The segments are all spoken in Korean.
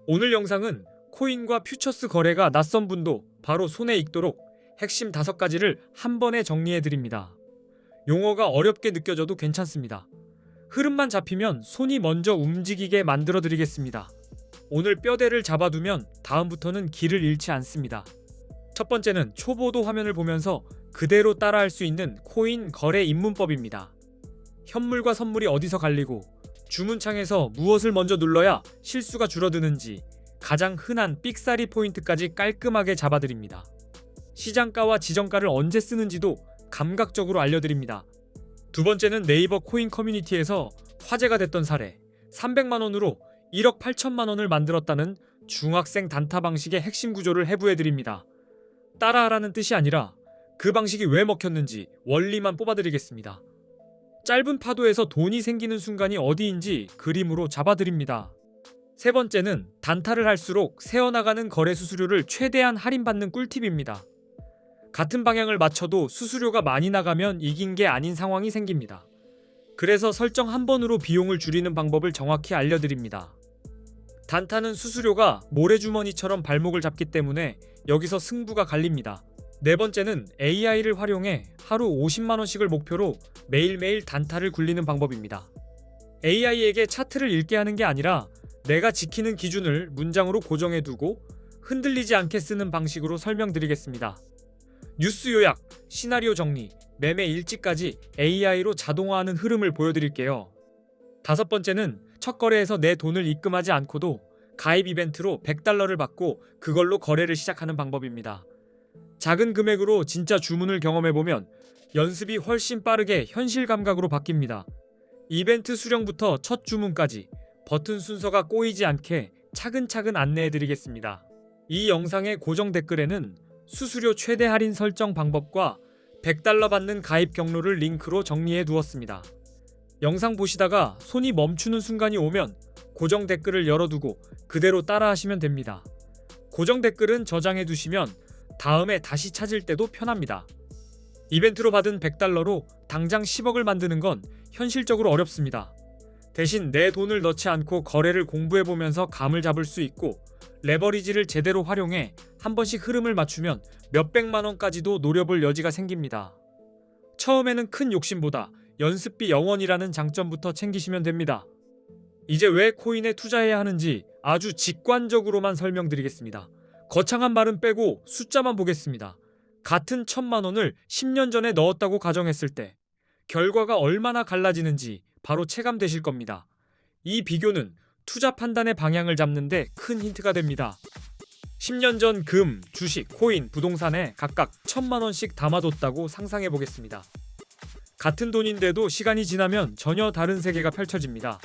오늘 영상은 코인과 퓨처스 거래가 낯선 분도 바로 손에 익도록 핵심 5가지를 한 번에 정리해 드립니다. 용어가 어렵게 느껴져도 괜찮습니다. 흐름만 잡히면 손이 먼저 움직이게 만들어 드리겠습니다. 오늘 뼈대를 잡아두면 다음부터는 길을 잃지 않습니다. 첫 번째는 초보도 화면을 보면서 그대로 따라할 수 있는 코인 거래 입문법입니다. 현물과 선물이 어디서 갈리고 주문창에서 무엇을 먼저 눌러야 실수가 줄어드는지 가장 흔한 삑사리 포인트까지 깔끔하게 잡아드립니다. 시장가와 지정가를 언제 쓰는지도 감각적으로 알려드립니다. 두 번째는 네이버 코인 커뮤니티에서 화제가 됐던 사례, 300만원으로 1억 8천만원을 만들었다는 중학생 단타 방식의 핵심 구조를 해부해드립니다. 따라하라는 뜻이 아니라 그 방식이 왜 먹혔는지 원리만 뽑아드리겠습니다. 짧은 파도에서 돈이 생기는 순간이 어디인지 그림으로 잡아드립니다. 세 번째는 단타를 할수록 새어나가는 거래 수수료를 최대한 할인받는 꿀팁입니다. 같은 방향을 맞춰도 수수료가 많이 나가면 이긴 게 아닌 상황이 생깁니다. 그래서 설정 한 번으로 비용을 줄이는 방법을 정확히 알려드립니다. 단타는 수수료가 모래주머니처럼 발목을 잡기 때문에 여기서 승부가 갈립니다. 네 번째는 AI를 활용해 하루 50만원씩을 목표로 매일매일 단타를 굴리는 방법입니다. AI에게 차트를 읽게 하는 게 아니라 내가 지키는 기준을 문장으로 고정해두고 흔들리지 않게 쓰는 방식으로 설명드리겠습니다. 뉴스 요약, 시나리오 정리, 매매 일지까지 AI로 자동화하는 흐름을 보여드릴게요. 다섯 번째는 첫 거래에서 내 돈을 입금하지 않고도 가입 이벤트로 $100를 받고 그걸로 거래를 시작하는 방법입니다. 작은 금액으로 진짜 주문을 경험해보면 연습이 훨씬 빠르게 현실 감각으로 바뀝니다. 이벤트 수령부터 첫 주문까지 버튼 순서가 꼬이지 않게 차근차근 안내해드리겠습니다. 이 영상의 고정 댓글에는 수수료 최대 할인 설정 방법과 $100 받는 가입 경로를 링크로 정리해 두었습니다. 영상 보시다가 손이 멈추는 순간이 오면 고정 댓글을 열어두고 그대로 따라하시면 됩니다. 고정 댓글은 저장해 두시면 다음에 다시 찾을 때도 편합니다. 이벤트로 받은 $100로 당장 10억을 만드는 건 현실적으로 어렵습니다. 대신 내 돈을 넣지 않고 거래를 공부해보면서 감을 잡을 수 있고 레버리지를 제대로 활용해 한 번씩 흐름을 맞추면 몇백만원까지도 노려볼 여지가 생깁니다. 처음에는 큰 욕심보다 연습비 0원이라는 장점부터 챙기시면 됩니다. 이제 왜 코인에 투자해야 하는지 아주 직관적으로만 설명드리겠습니다. 거창한 말은 빼고 숫자만 보겠습니다. 같은 1,000만원을 10년 전에 넣었다고 가정했을 때 결과가 얼마나 갈라지는지 바로 체감되실 겁니다. 이 비교는 투자 판단의 방향을 잡는데 큰 힌트가 됩니다. 10년 전 금, 주식, 코인, 부동산에 각각 1,000만원씩 담아뒀다고 상상해 보겠습니다. 같은 돈인데도 시간이 지나면 전혀 다른 세계가 펼쳐집니다.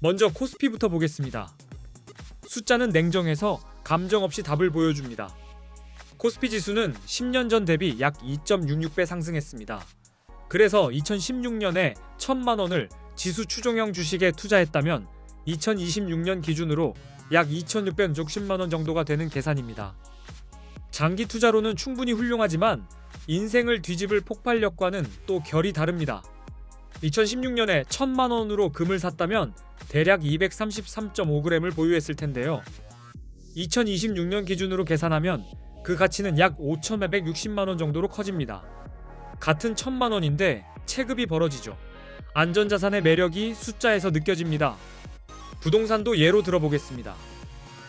먼저 코스피부터 보겠습니다. 숫자는 냉정해서 감정 없이 답을 보여줍니다. 코스피 지수는 10년 전 대비 약 2.66배 상승했습니다. 그래서 2016년에 1,000만원을 지수 추종형 주식에 투자했다면 2026년 기준으로 약 2,660만원 정도가 되는 계산입니다. 장기 투자로는 충분히 훌륭하지만 인생을 뒤집을 폭발력과는 또 결이 다릅니다. 2016년에 1,000만원으로 금을 샀다면 대략 233.5g을 보유했을 텐데요. 2026년 기준으로 계산하면 그 가치는 약 5,460만원 정도로 커집니다. 같은 1,000만원인데 체급이 벌어지죠. 안전자산의 매력이 숫자에서 느껴집니다. 부동산도 예로 들어보겠습니다.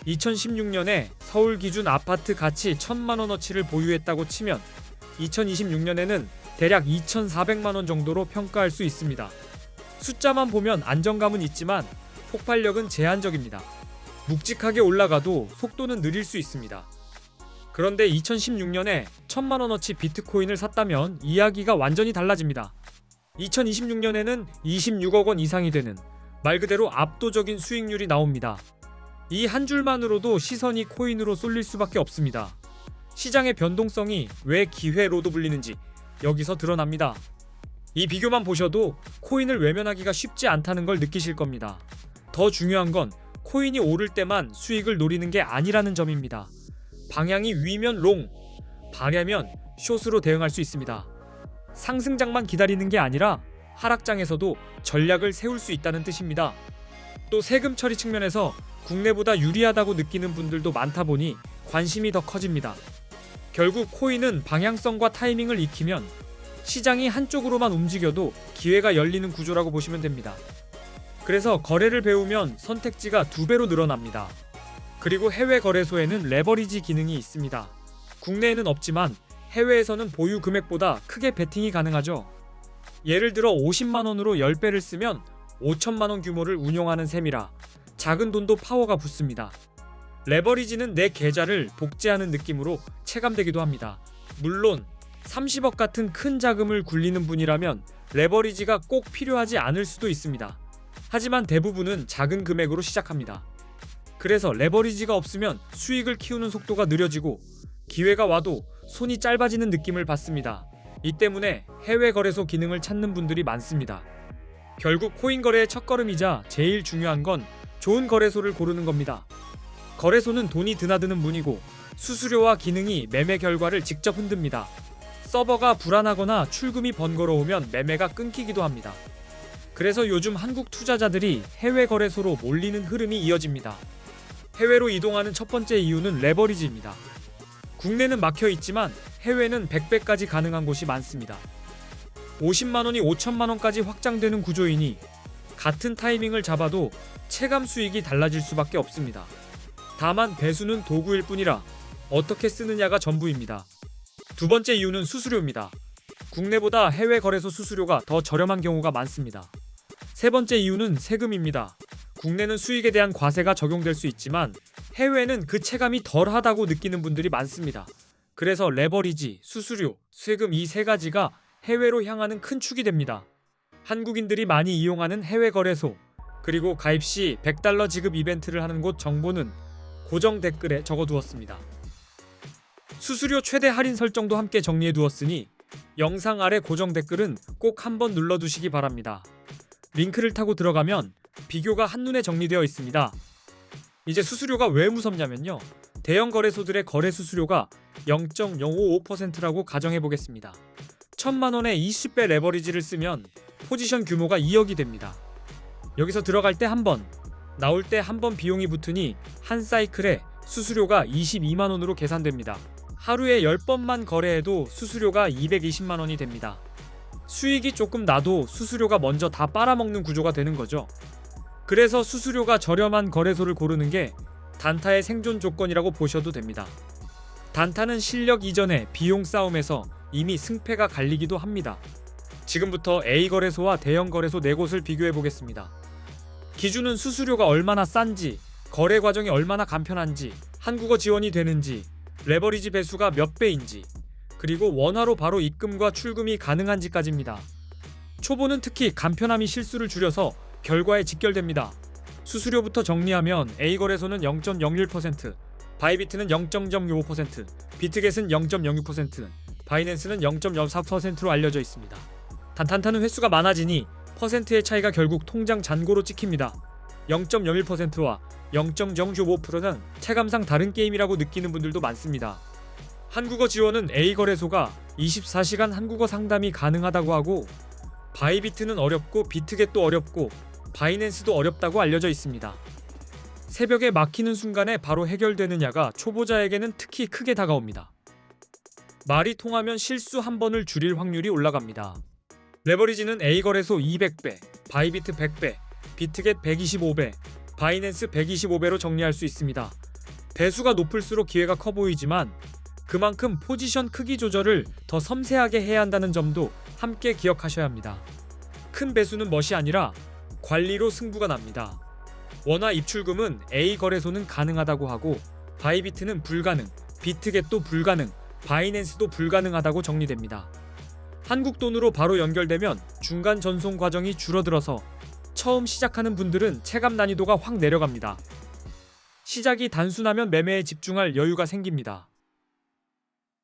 2016년에 서울 기준 아파트 가치 1,000만원어치를 보유했다고 치면 2026년에는 대략 2,400만원 정도로 평가할 수 있습니다. 숫자만 보면 안정감은 있지만 폭발력은 제한적입니다. 묵직하게 올라가도 속도는 느릴 수 있습니다. 그런데 2016년에 1,000만원어치 비트코인을 샀다면 이야기가 완전히 달라집니다. 2026년에는 26억 원 이상이 되는 말 그대로 압도적인 수익률이 나옵니다. 이 한 줄만으로도 시선이 코인으로 쏠릴 수밖에 없습니다. 시장의 변동성이 왜 기회로도 불리는지 여기서 드러납니다. 이 비교만 보셔도 코인을 외면하기가 쉽지 않다는 걸 느끼실 겁니다. 더 중요한 건 코인이 오를 때만 수익을 노리는 게 아니라는 점입니다. 방향이 위면 롱, 반야면 숏으로 대응할 수 있습니다. 상승장만 기다리는 게 아니라 하락장에서도 전략을 세울 수 있다는 뜻입니다. 또 세금 처리 측면에서 국내보다 유리하다고 느끼는 분들도 많다 보니 관심이 더 커집니다. 결국 코인은 방향성과 타이밍을 익히면 시장이 한쪽으로만 움직여도 기회가 열리는 구조라고 보시면 됩니다. 그래서 거래를 배우면 선택지가 2배로 늘어납니다. 그리고 해외 거래소에는 레버리지 기능이 있습니다. 국내에는 없지만 해외에서는 보유 금액보다 크게 베팅이 가능하죠. 예를 들어 50만 원으로 10배를 쓰면 5천만 원 규모를 운용하는 셈이라 작은 돈도 파워가 붙습니다. 레버리지는 내 계좌를 복제하는 느낌으로 체감되기도 합니다. 물론 30억 같은 큰 자금을 굴리는 분이라면 레버리지가 꼭 필요하지 않을 수도 있습니다. 하지만 대부분은 작은 금액으로 시작합니다. 그래서 레버리지가 없으면 수익을 키우는 속도가 느려지고 기회가 와도 손이 짧아지는 느낌을 받습니다. 이 때문에 해외 거래소 기능을 찾는 분들이 많습니다. 결국 코인 거래의 첫걸음이자 제일 중요한 건 좋은 거래소를 고르는 겁니다. 거래소는 돈이 드나드는 문이고 수수료와 기능이 매매 결과를 직접 흔듭니다. 서버가 불안하거나 출금이 번거로우면 매매가 끊기기도 합니다. 그래서 요즘 한국 투자자들이 해외 거래소로 몰리는 흐름이 이어집니다. 해외로 이동하는 첫 번째 이유는 레버리지입니다. 국내는 막혀 있지만 해외는 100배까지 가능한 곳이 많습니다. 50만 원이 5천만 원까지 확장되는 구조이니 같은 타이밍을 잡아도 체감 수익이 달라질 수밖에 없습니다. 다만 배수는 도구일 뿐이라 어떻게 쓰느냐가 전부입니다. 두 번째 이유는 수수료입니다. 국내보다 해외 거래소 수수료가 더 저렴한 경우가 많습니다. 세 번째 이유는 세금입니다. 국내는 수익에 대한 과세가 적용될 수 있지만 해외는 그 체감이 덜하다고 느끼는 분들이 많습니다. 그래서 레버리지, 수수료, 세금 이 세 가지가 해외로 향하는 큰 축이 됩니다. 한국인들이 많이 이용하는 해외 거래소, 그리고 가입 시 100달러 지급 이벤트를 하는 곳 정보는 고정 댓글에 적어두었습니다. 수수료 최대 할인 설정도 함께 정리해두었으니 영상 아래 고정 댓글은 꼭 한번 눌러두시기 바랍니다. 링크를 타고 들어가면 비교가 한눈에 정리되어 있습니다. 이제 수수료가 왜 무섭냐면요. 대형 거래소들의 거래 수수료가 0.055%라고 가정해보겠습니다. 1000만 원에 20배 레버리지를 쓰면 포지션 규모가 2억이 됩니다. 여기서 들어갈 때 한 번, 나올 때 한 번 비용이 붙으니 한 사이클에 수수료가 22만 원으로 계산됩니다. 하루에 10번만 거래해도 수수료가 220만 원이 됩니다. 수익이 조금 나도 수수료가 먼저 다 빨아먹는 구조가 되는 거죠. 그래서 수수료가 저렴한 거래소를 고르는 게 단타의 생존 조건이라고 보셔도 됩니다. 단타는 실력 이전에 비용 싸움에서 이미 승패가 갈리기도 합니다. 지금부터 A 거래소와 대형 거래소 4곳을 비교해 보겠습니다. 기준은 수수료가 얼마나 싼지, 거래 과정이 얼마나 간편한지, 한국어 지원이 되는지, 레버리지 배수가 몇 배인지, 그리고 원화로 바로 입금과 출금이 가능한지까지입니다. 초보는 특히 간편함이 실수를 줄여서 결과에 직결됩니다. 수수료부터 정리하면 A 거래소는 0.01%, 바이비트는 0.05%, 비트겟은 0.06%, 바이낸스는 0.04%로 알려져 있습니다. 단타는 횟수가 많아지니 퍼센트의 차이가 결국 통장 잔고로 찍힙니다. 0.01%와 0.095%는 체감상 다른 게임이라고 느끼는 분들도 많습니다. 한국어 지원은 A 거래소가 24시간 한국어 상담이 가능하다고 하고, 바이비트는 어렵고 비트겟도 어렵고 바이낸스도 어렵다고 알려져 있습니다. 새벽에 막히는 순간에 바로 해결되느냐가 초보자에게는 특히 크게 다가옵니다. 말이 통하면 실수 한 번을 줄일 확률이 올라갑니다. 레버리지는 A 거래소 200배, 바이비트 100배, 비트겟 125배, 바이낸스 125배로 정리할 수 있습니다. 배수가 높을수록 기회가 커 보이지만 그만큼 포지션 크기 조절을 더 섬세하게 해야 한다는 점도 함께 기억하셔야 합니다. 큰 배수는 멋이 아니라 관리로 승부가 납니다. 원화 입출금은 A 거래소는 가능하다고 하고, 바이비트는 불가능, 비트겟도 불가능, 바이낸스도 불가능하다고 정리됩니다. 한국 돈으로 바로 연결되면 중간 전송 과정이 줄어들어서 처음 시작하는 분들은 체감 난이도가 확 내려갑니다. 시작이 단순하면 매매에 집중할 여유가 생깁니다.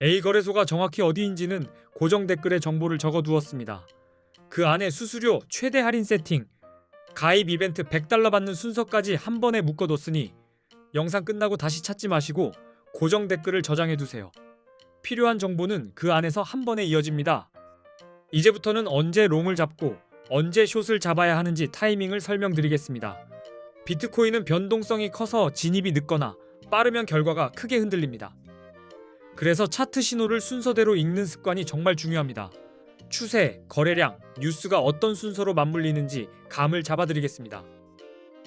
A 거래소가 정확히 어디인지는 고정 댓글에 정보를 적어두었습니다. 그 안에 수수료, 최대 할인 세팅, 가입 이벤트 100달러 받는 순서까지 한 번에 묶어뒀으니 영상 끝나고 다시 찾지 마시고 고정 댓글을 저장해두세요. 필요한 정보는 그 안에서 한 번에 이어집니다. 이제부터는 언제 롱을 잡고 언제 숏을 잡아야 하는지 타이밍을 설명드리겠습니다. 비트코인은 변동성이 커서 진입이 늦거나 빠르면 결과가 크게 흔들립니다. 그래서 차트 신호를 순서대로 읽는 습관이 정말 중요합니다. 추세, 거래량, 뉴스가 어떤 순서로 맞물리는지 감을 잡아드리겠습니다.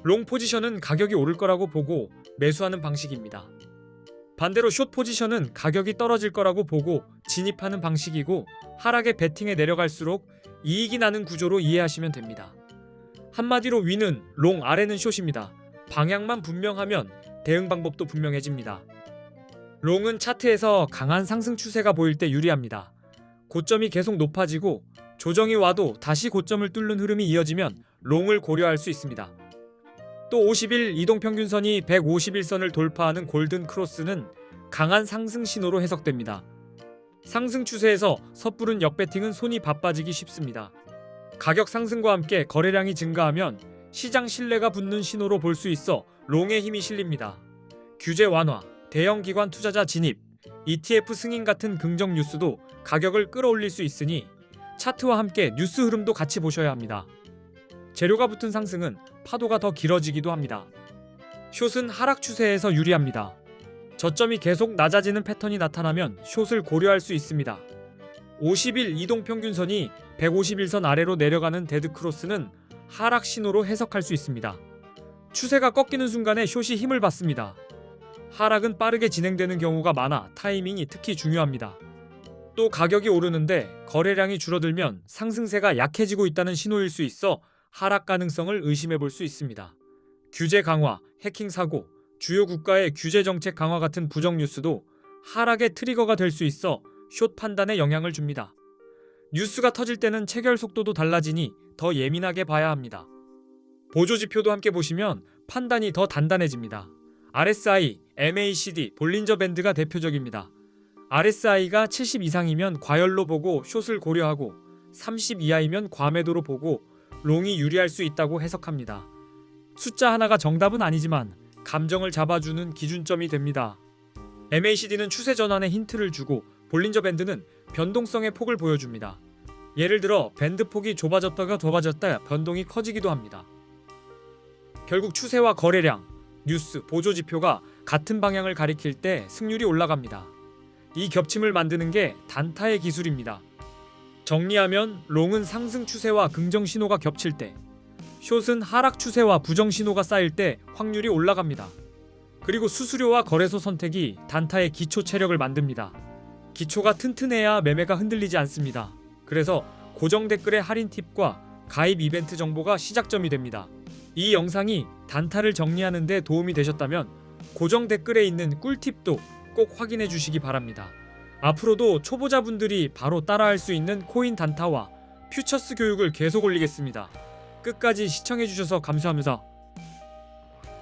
롱 포지션은 가격이 오를 거라고 보고 매수하는 방식입니다. 반대로 숏 포지션은 가격이 떨어질 거라고 보고 진입하는 방식이고, 하락에 베팅에 내려갈수록 이익이 나는 구조로 이해하시면 됩니다. 한마디로 위는 롱, 아래는 숏입니다. 방향만 분명하면 대응 방법도 분명해집니다. 롱은 차트에서 강한 상승 추세가 보일 때 유리합니다. 고점이 계속 높아지고 조정이 와도 다시 고점을 뚫는 흐름이 이어지면 롱을 고려할 수 있습니다. 또 50일 이동평균선이 151선을 돌파하는 골든 크로스는 강한 상승 신호로 해석됩니다. 상승 추세에서 섣부른 역배팅은 손이 바빠지기 쉽습니다. 가격 상승과 함께 거래량이 증가하면 시장 신뢰가 붙는 신호로 볼 수 있어 롱의 힘이 실립니다. 규제 완화, 대형 기관 투자자 진입, ETF 승인 같은 긍정 뉴스도 가격을 끌어올릴 수 있으니 차트와 함께 뉴스 흐름도 같이 보셔야 합니다. 재료가 붙은 상승은 파도가 더 길어지기도 합니다. 숏은 하락 추세에서 유리합니다. 저점이 계속 낮아지는 패턴이 나타나면 숏을 고려할 수 있습니다. 50일 이동평균선이 151선 아래로 내려가는 데드크로스는 하락 신호로 해석할 수 있습니다. 추세가 꺾이는 순간에 숏이 힘을 받습니다. 하락은 빠르게 진행되는 경우가 많아 타이밍이 특히 중요합니다. 또 가격이 오르는데 거래량이 줄어들면 상승세가 약해지고 있다는 신호일 수 있어 하락 가능성을 의심해 볼 수 있습니다. 규제 강화, 해킹 사고, 주요 국가의 규제 정책 강화 같은 부정 뉴스도 하락의 트리거가 될 수 있어 숏 판단에 영향을 줍니다. 뉴스가 터질 때는 체결 속도도 달라지니 더 예민하게 봐야 합니다. 보조 지표도 함께 보시면 판단이 더 단단해집니다. RSI, MACD, 볼린저 밴드가 대표적입니다. RSI가 70 이상이면 과열로 보고 숏을 고려하고 30 이하이면 과매도로 보고 롱이 유리할 수 있다고 해석합니다. 숫자 하나가 정답은 아니지만 감정을 잡아주는 기준점이 됩니다. MACD는 추세 전환에 힌트를 주고 볼린저 밴드는 변동성의 폭을 보여줍니다. 예를 들어 밴드 폭이 좁아졌다가 좁아졌다 변동이 커지기도 합니다. 결국 추세와 거래량, 뉴스, 보조 지표가 같은 방향을 가리킬 때 승률이 올라갑니다. 이 겹침을 만드는 게 단타의 기술입니다. 정리하면 롱은 상승 추세와 긍정 신호가 겹칠 때, 숏은 하락 추세와 부정 신호가 쌓일 때 확률이 올라갑니다. 그리고 수수료와 거래소 선택이 단타의 기초 체력을 만듭니다. 기초가 튼튼해야 매매가 흔들리지 않습니다. 그래서 고정 댓글의 할인 팁과 가입 이벤트 정보가 시작점이 됩니다. 이 영상이 단타를 정리하는 데 도움이 되셨다면 고정 댓글에 있는 꿀팁도 꼭 확인해 주시기 바랍니다. 앞으로도 초보자분들이 바로 따라할 수 있는 코인 단타와 퓨처스 교육을 계속 올리겠습니다. 끝까지 시청해 주셔서 감사합니다.